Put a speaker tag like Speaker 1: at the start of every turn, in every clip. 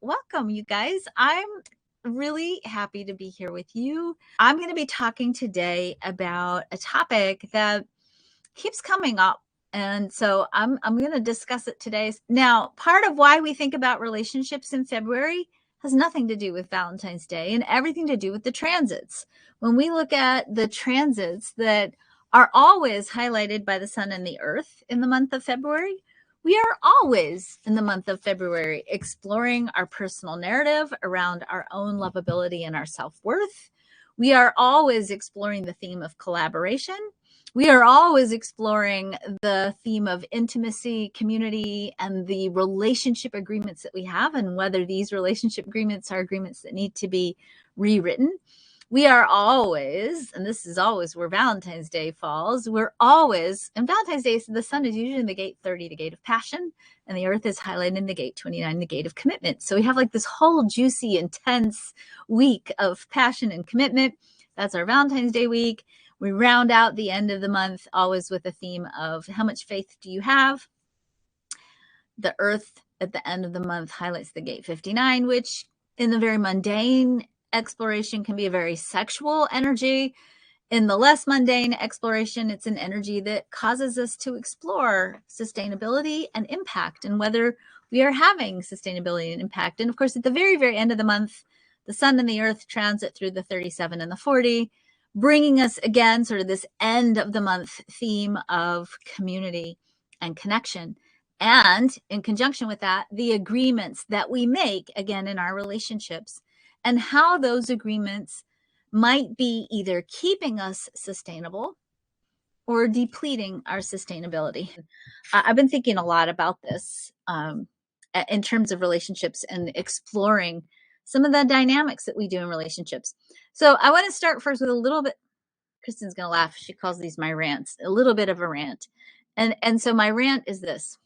Speaker 1: Welcome, you guys. I'm really happy to be here with you. I'm going to be talking today about a topic that keeps coming up. And so I'm going to discuss it today. Now, part of why we think about relationships in February has nothing to do with Valentine's Day and everything to do with the transits. When we look at the transits that are always highlighted by the sun and the earth in the month of February, we are always in the month of February exploring our personal narrative around our own lovability and our self-worth. We are always exploring the theme of collaboration. We are always exploring the theme of intimacy, community, and the relationship agreements that we have, and whether these relationship agreements are agreements that need to be rewritten. We are always, and this is always where Valentine's Day falls, we're always, and Valentine's Day, the sun is usually in the gate 30, the gate of passion, and the earth is highlighted in the gate 29, the gate of commitment. So we have like this whole juicy, intense week of passion and commitment. That's our Valentine's Day week. We round out the end of the month always with a theme of how much faith do you have? The earth at the end of the month highlights the gate 59, which in the very mundane exploration can be a very sexual energy. In the less mundane exploration, it's an energy that causes us to explore sustainability and impact and whether we are having sustainability and impact. And of course, at the very, very end of the month, the sun and the earth transit through the 37 and the 40, bringing us again sort of this end of the month theme of community and connection. And in conjunction with that, the agreements that we make again in our relationships and how those agreements might be either keeping us sustainable or depleting our sustainability. I've been thinking a lot about this in terms of relationships and exploring some of the dynamics that we do in relationships. So I want to start first with a little bit. Kristen's going to laugh. She calls these my rants, a little bit of a rant. And so my rant is this.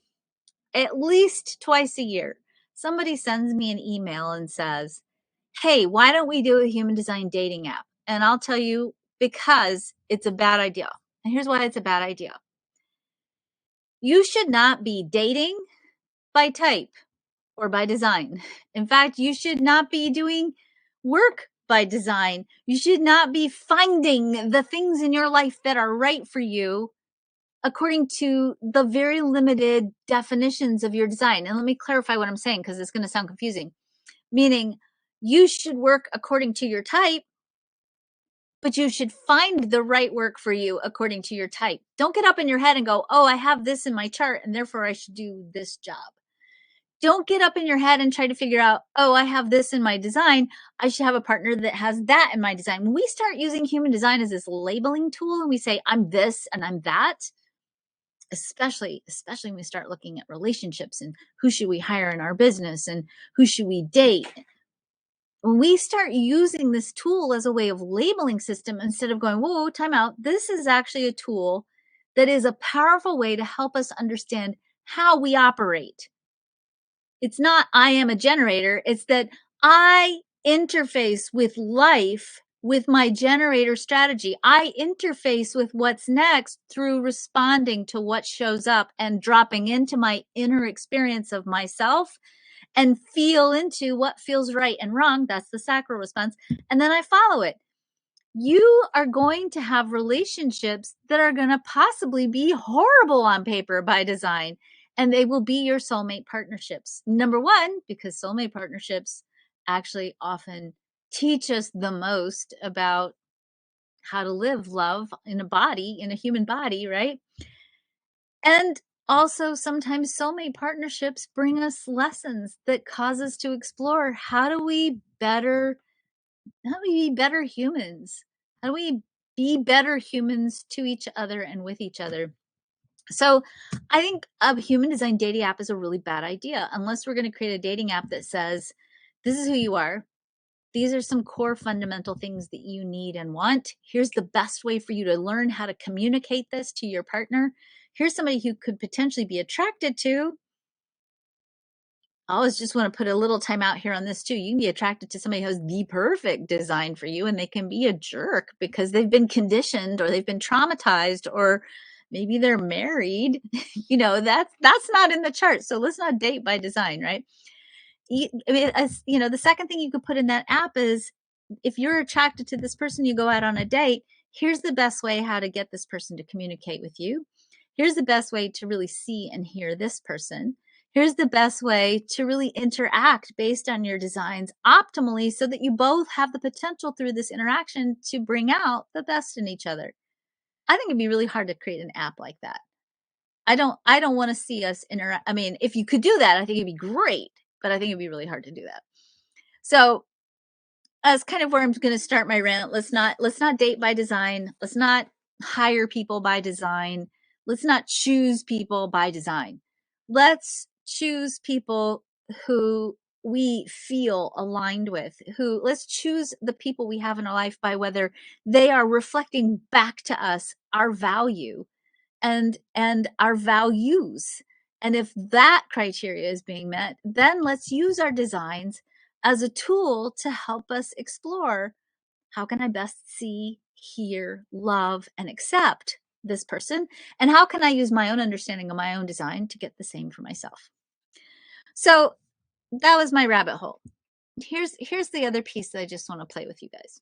Speaker 1: At least twice a year, somebody sends me an email and says, hey, why don't we do a human design dating app? And I'll tell you, because it's a bad idea. And here's why it's a bad idea. You should not be dating by type or by design. In fact, you should not be doing work by design. You should not be finding the things in your life that are right for you according to the very limited definitions of your design. And let me clarify what I'm saying because it's going to sound confusing. Meaning you should work according to your type, but you should find the right work for you according to your type. Don't get up in your head and go, oh, I have this in my chart and therefore I should do this job. Don't get up in your head and try to figure out, oh, I have this in my design. I should have a partner that has that in my design. When we start using human design as this labeling tool and we say, I'm this and I'm that, especially when we start looking at relationships and who should we hire in our business and who should we date. When we start using this tool as a way of labeling system instead of going, whoa, time out, this is actually a tool that is a powerful way to help us understand how we operate. It's not I am a generator. It's that I interface with life with my generator strategy. I interface with what's next through responding to what shows up and dropping into my inner experience of myself and feel into what feels right and wrong. That's the sacral response. And then I follow it. You are going to have relationships that are going to possibly be horrible on paper by design, and they will be your soulmate partnerships. Number one, because soulmate partnerships actually often teach us the most about how to live love in a body, in a human body, right? And also, sometimes soulmate partnerships bring us lessons that cause us to explore how do we be better humans? How do we be better humans to each other and with each other? So I think a human design dating app is a really bad idea unless we're going to create a dating app that says, this is who you are. These are some core fundamental things that you need and want. Here's the best way for you to learn how to communicate this to your partner. Here's somebody who could potentially be attracted to. I always just want to put a little time out here on this too. You can be attracted to somebody who has the perfect design for you, and they can be a jerk because they've been conditioned or they've been traumatized, or maybe they're married. That's not in the chart. So let's not date by design, right? I mean, as you know, the second thing you could put in that app is if you're attracted to this person, you go out on a date. Here's the best way how to get this person to communicate with you. Here's the best way to really see and hear this person. Here's the best way to really interact based on your designs optimally so that you both have the potential through this interaction to bring out the best in each other. I think it'd be really hard to create an app like that. I don't want to see us interact. I mean, if you could do that, I think it'd be great, but I think it'd be really hard to do that. So that's kind of where I'm going to start my rant. Let's not date by design. Let's not hire people by design. Let's not choose people by design. Let's choose people who we feel aligned with, let's choose the people we have in our life by whether they are reflecting back to us our value and our values. And if that criteria is being met, then let's use our designs as a tool to help us explore how can I best see, hear, love, and accept this person? And how can I use my own understanding of my own design to get the same for myself? So that was my rabbit hole. Here's the other piece that I just want to play with you guys.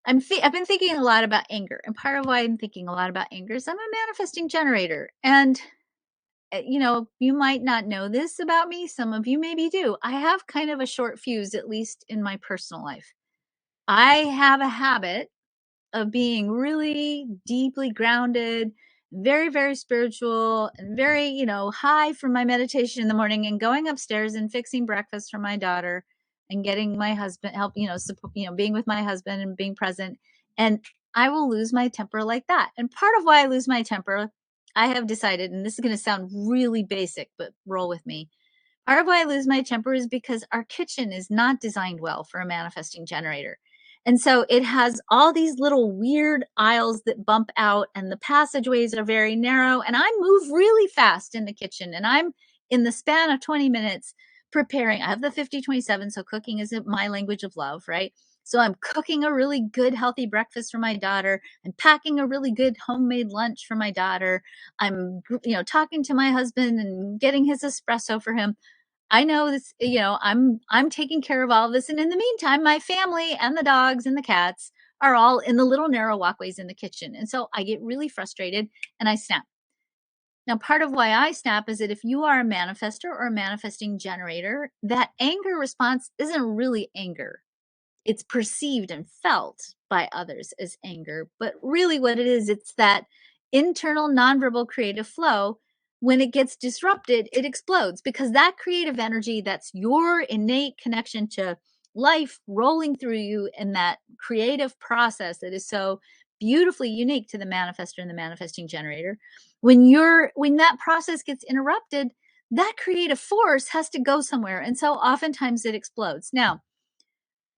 Speaker 1: I've been thinking a lot about anger, and part of why I'm thinking a lot about anger is I'm a manifesting generator. And you know, you might not know this about me. Some of you maybe do. I have kind of a short fuse, at least in my personal life. I have a habit of being really deeply grounded, very, very spiritual, and very, you know, high from my meditation in the morning and going upstairs and fixing breakfast for my daughter and getting my husband help, being with my husband and being present. And I will lose my temper like that. And part of why I lose my temper, I have decided, and this is going to sound really basic, but roll with me. Part of why I lose my temper is because our kitchen is not designed well for a manifesting generator. And so it has all these little weird aisles that bump out, and the passageways are very narrow. And I move really fast in the kitchen, and I'm in the span of 20 minutes preparing. I have the 50-27, so cooking isn't my language of love, right? So I'm cooking a really good, healthy breakfast for my daughter. I'm packing a really good homemade lunch for my daughter. I'm, talking to my husband and getting his espresso for him. I know this, I'm taking care of all of this. And in the meantime, my family and the dogs and the cats are all in the little narrow walkways in the kitchen. And so I get really frustrated and I snap. Now, part of why I snap is that if you are a manifester or a manifesting generator, that anger response isn't really anger. It's perceived and felt by others as anger. But really what it is, it's that internal nonverbal creative flow. When it gets disrupted, it explodes, because that creative energy, that's your innate connection to life rolling through you, and that creative process that is so beautifully unique to the manifestor and the manifesting generator. When that process gets interrupted, that creative force has to go somewhere. And so oftentimes it explodes. Now,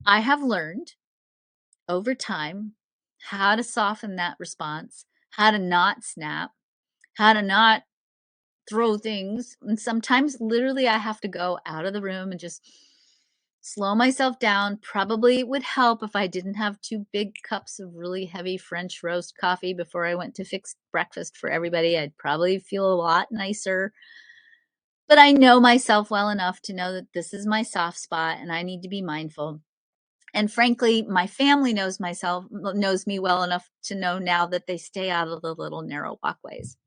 Speaker 1: I have learned over time how to soften that response, how to not snap, how to not throw things. And sometimes literally I have to go out of the room and just slow myself down. Probably it would help if I didn't have 2 big cups of really heavy French roast coffee before I went to fix breakfast for everybody. I'd probably feel a lot nicer. But I know myself well enough to know that this is my soft spot and I need to be mindful. And frankly, my family knows me well enough to know now that they stay out of the little narrow walkways.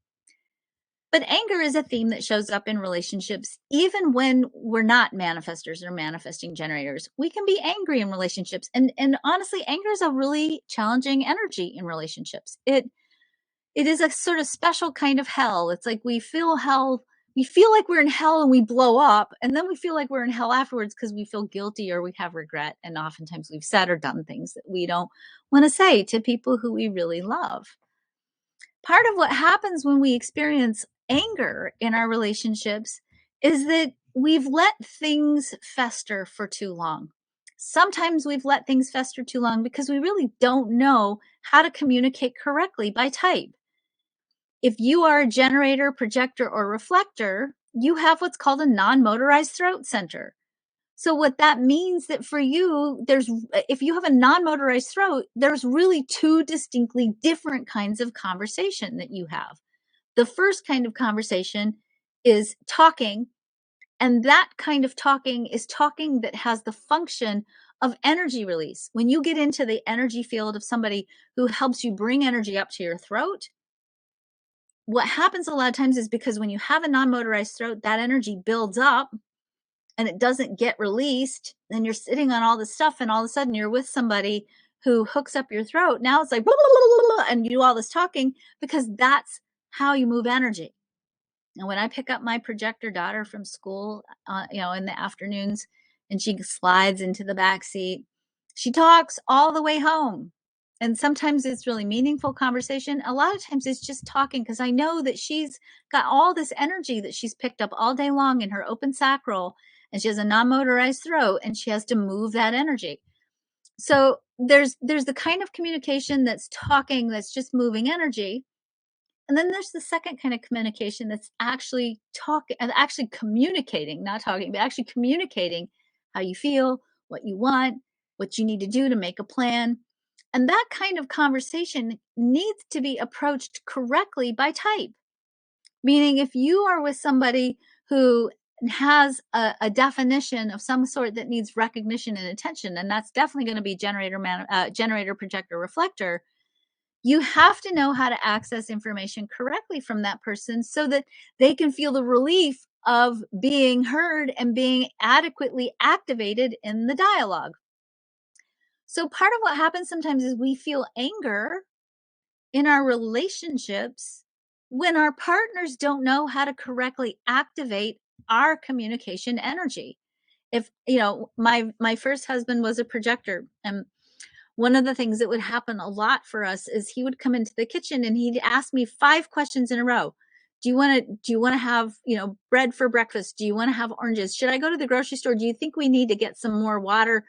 Speaker 1: But anger is a theme that shows up in relationships, even when we're not manifestors or manifesting generators. We can be angry in relationships. And honestly, anger is a really challenging energy in relationships. It is a sort of special kind of hell. It's like we feel hell. We feel like we're in hell and we blow up, and then we feel like we're in hell afterwards because we feel guilty or we have regret. And oftentimes we've said or done things that we don't want to say to people who we really love. Part of what happens when we experience anger in our relationships is that we've let things fester for too long. Sometimes we've let things fester too long because we really don't know how to communicate correctly by type. If you are a generator, projector, or reflector, you have what's called a non-motorized throat center. So what that means that for you, if you have a non-motorized throat, there's really 2 distinctly different kinds of conversation that you have. The first kind of conversation is talking, And that kind of talking is talking that has the function of energy release. When you get into the energy field of somebody who helps you bring energy up to your throat, what happens a lot of times is because when you have a non-motorized throat, that energy builds up and it doesn't get released. Then you're sitting on all this stuff, and all of a sudden you're with somebody who hooks up your throat. Now it's like, blah, blah, blah, blah, and you do all this talking because that's how you move energy. And when I pick up my projector daughter from school, in the afternoons, and she slides into the back seat, she talks all the way home. And sometimes it's really meaningful conversation. A lot of times it's just talking because I know that she's got all this energy that she's picked up all day long in her open sacral, and she has a non-motorized throat, and she has to move that energy. So there's the kind of communication that's talking, that's just moving energy. And then there's the second kind of communication that's actually talking and actually communicating, not talking, but actually communicating how you feel, what you want, what you need to do to make a plan. And that kind of conversation needs to be approached correctly by type. Meaning, if you are with somebody who has a definition of some sort that needs recognition and attention, and that's definitely going to be generator, projector, reflector, you have to know how to access information correctly from that person so that they can feel the relief of being heard and being adequately activated in the dialogue. So part of what happens sometimes is we feel anger in our relationships when our partners don't know how to correctly activate our communication energy. If, my first husband was a projector, and one of the things that would happen a lot for us is he would come into the kitchen and he'd ask me 5 questions in a row. Do you want to have, bread for breakfast? Do you want to have oranges? Should I go to the grocery store? Do you think we need to get some more water?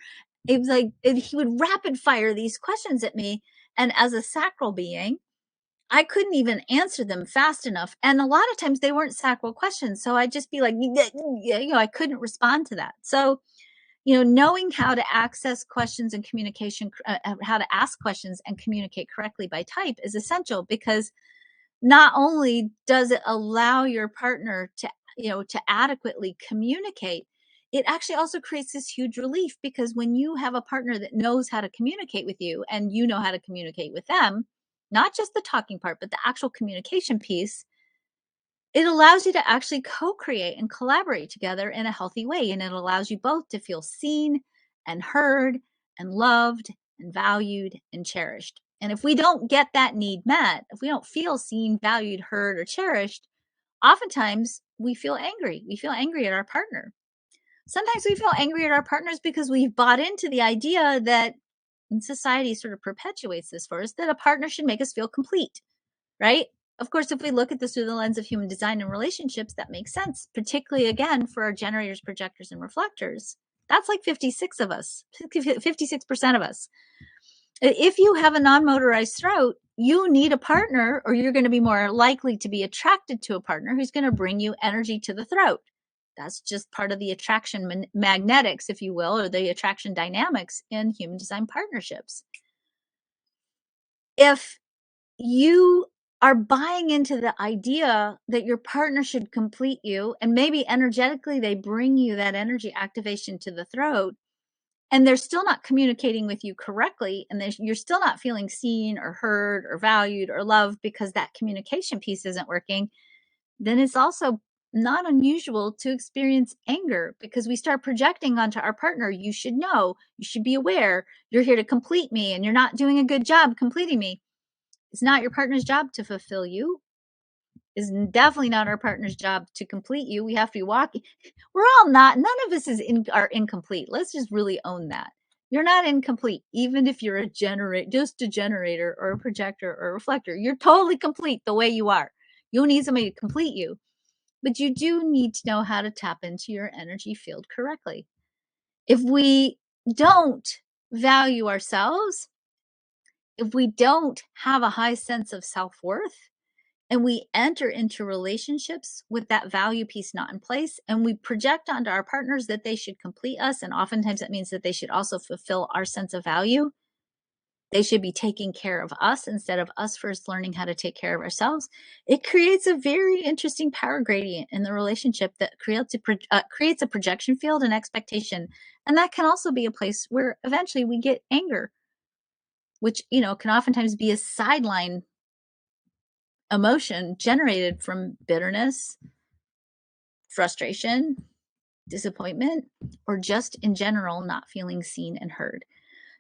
Speaker 1: It was like he would rapid fire these questions at me, and as a sacral being, I couldn't even answer them fast enough. And a lot of times they weren't sacral questions, so I'd just be like, I couldn't respond to that. So knowing how to access questions and communication, how to ask questions and communicate correctly by type is essential, because not only does it allow your partner to adequately communicate, it actually also creates this huge relief, because when you have a partner that knows how to communicate with you and you know how to communicate with them, not just the talking part, but the actual communication piece, it allows you to actually co-create and collaborate together in a healthy way. And it allows you both to feel seen and heard and loved and valued and cherished. And if we don't get that need met, if we don't feel seen, valued, heard, or cherished, oftentimes we feel angry. We feel angry at our partner. Sometimes we feel angry at our partners because we've bought into the idea that, and society sort of perpetuates this for us, that a partner should make us feel complete, right? Of course, if we look at this through the lens of human design and relationships, that makes sense, particularly again for our generators, projectors, and reflectors. That's like 56 of us, 56% of us. If you have a non-motorized throat, you need a partner, or you're going to be more likely to be attracted to a partner who's going to bring you energy to the throat. That's just part of the attraction magnetics, if you will, or the attraction dynamics in human design partnerships. If you are buying into the idea that your partner should complete you, and maybe energetically they bring you that energy activation to the throat, and they're still not communicating with you correctly, and you're still not feeling seen or heard or valued or loved because that communication piece isn't working, then it's also not unusual to experience anger, because we start projecting onto our partner, you should know, you should be aware, you're here to complete me, and you're not doing a good job completing me. It's not your partner's job to fulfill you. It's definitely not our partner's job to complete you. We have to be walking. We're all not, none of us are incomplete. Let's just really own that. You're not incomplete, even if you're just a generator or a projector or a reflector. You're totally complete the way you are. You don't need somebody to complete you, but you do need to know how to tap into your energy field correctly. If we don't value ourselves, if we don't have a high sense of self-worth, and we enter into relationships with that value piece not in place, and we project onto our partners that they should complete us, and oftentimes that means that they should also fulfill our sense of value, They should be taking care of us instead of us first learning how to take care of ourselves. It creates a very interesting power gradient in the relationship that creates a projection field and expectation. And that can also be a place where eventually we get anger, which, can oftentimes be a sideline emotion generated from bitterness, frustration, disappointment, or just in general not feeling seen and heard.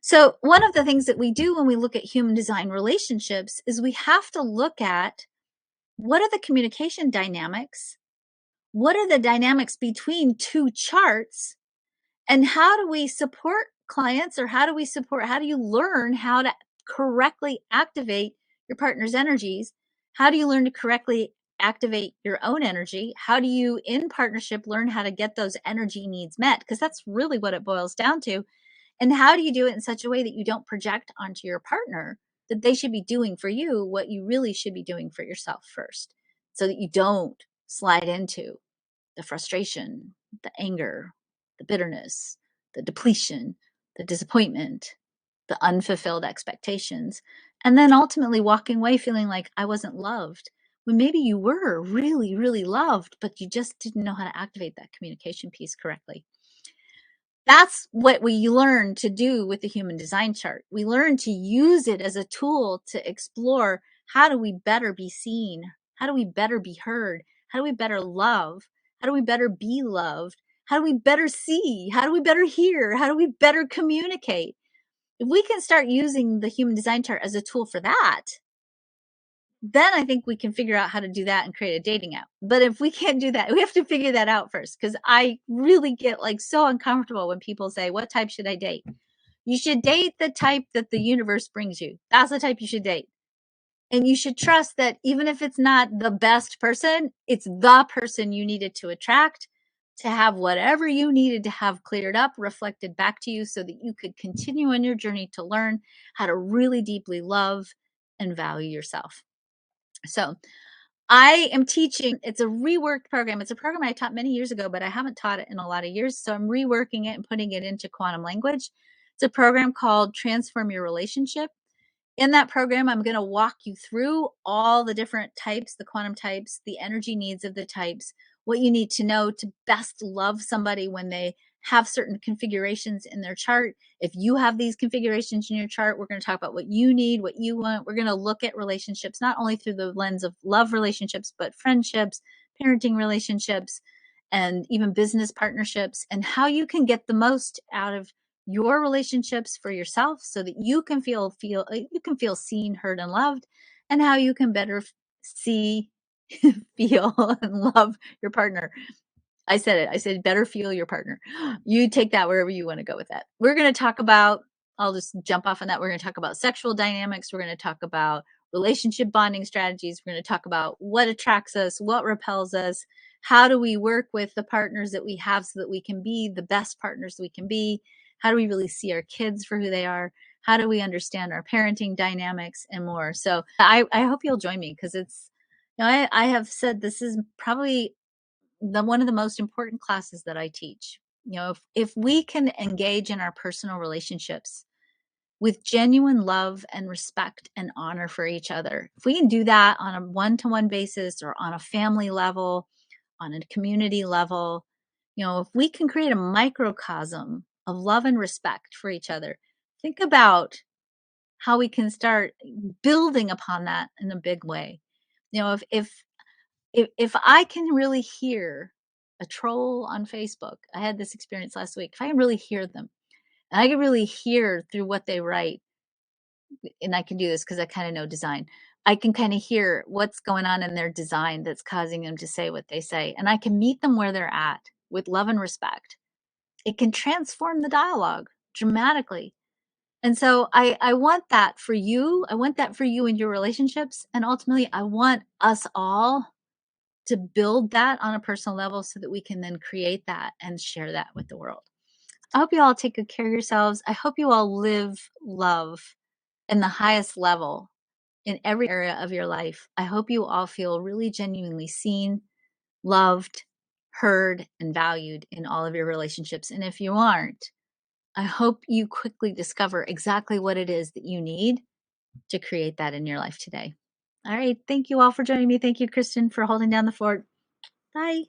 Speaker 1: So, one of the things that we do when we look at human design relationships is we have to look at what are the communication dynamics? What are the dynamics between two charts? And how do we support clients, or how do you learn how to correctly activate your partner's energies? How do you learn to correctly activate your own energy? How do you, in partnership, learn how to get those energy needs met? Because that's really what it boils down to. And how do you do it in such a way that you don't project onto your partner that they should be doing for you what you really should be doing for yourself first, so that you don't slide into the frustration, the anger, the bitterness, the depletion, the disappointment, the unfulfilled expectations, and then ultimately walking away feeling like I wasn't loved. When maybe you were really, really loved, but you just didn't know how to activate that communication piece correctly. That's what we learn to do with the human design chart. We learn to use it as a tool to explore, how do we better be seen? How do we better be heard? How do we better love? How do we better be loved? How do we better see? How do we better hear? How do we better communicate? If we can start using the human design chart as a tool for that, then I think we can figure out how to do that and create a dating app. But if we can't do that, we have to figure that out first, because I really get like so uncomfortable when people say, what type should I date? You should date the type that the universe brings you. That's the type you should date. And you should trust that even if it's not the best person, it's the person you needed to attract, to have whatever you needed to have cleared up, reflected back to you, so that you could continue on your journey to learn how to really deeply love and value yourself. So I am teaching, it's a reworked program. It's a program I taught many years ago, but I haven't taught it in a lot of years. So I'm reworking it and putting it into quantum language. It's a program called Transform Your Relationship. In that program, I'm going to walk you through all the different types, the quantum types, the energy needs of the types, what you need to know to best love somebody when they have certain configurations in their chart. If you have these configurations in your chart, we're going to talk about what you need, what you want. We're going to look at relationships, not only through the lens of love relationships, but friendships, parenting relationships, and even business partnerships, and how you can get the most out of your relationships for yourself, so that you can feel seen, heard, and loved, and how you can better see, feel, and love your partner. I said it. I said, better feel your partner. You take that wherever you want to go with that. We're going to talk about, I'll just jump off on that. We're going to talk about sexual dynamics. We're going to talk about relationship bonding strategies. We're going to talk about what attracts us, what repels us. How do we work with the partners that we have so that we can be the best partners we can be? How do we really see our kids for who they are? How do we understand our parenting dynamics and more? So I hope you'll join me, because it's, I have said this is probably one of the most important classes that I teach. If we can engage in our personal relationships with genuine love and respect and honor for each other, if we can do that on a one-to-one basis, or on a family level, on a community level, if we can create a microcosm of love and respect for each other, think about how we can start building upon that in a big way. If I can really hear a troll on Facebook, I had this experience last week. If I can really hear them, and I can really hear through what they write, and I can do this because I kind of know design. I can kind of hear what's going on in their design that's causing them to say what they say, and I can meet them where they're at with love and respect. It can transform the dialogue dramatically. And so I want that for you. I want that for you in your relationships. And ultimately, I want us all to build that on a personal level, so that we can then create that and share that with the world. I hope you all take good care of yourselves. I hope you all live love in the highest level in every area of your life. I hope you all feel really genuinely seen, loved, heard, and valued in all of your relationships. And if you aren't, I hope you quickly discover exactly what it is that you need to create that in your life today. All right. Thank you all for joining me. Thank you, Kristen, for holding down the fort. Bye.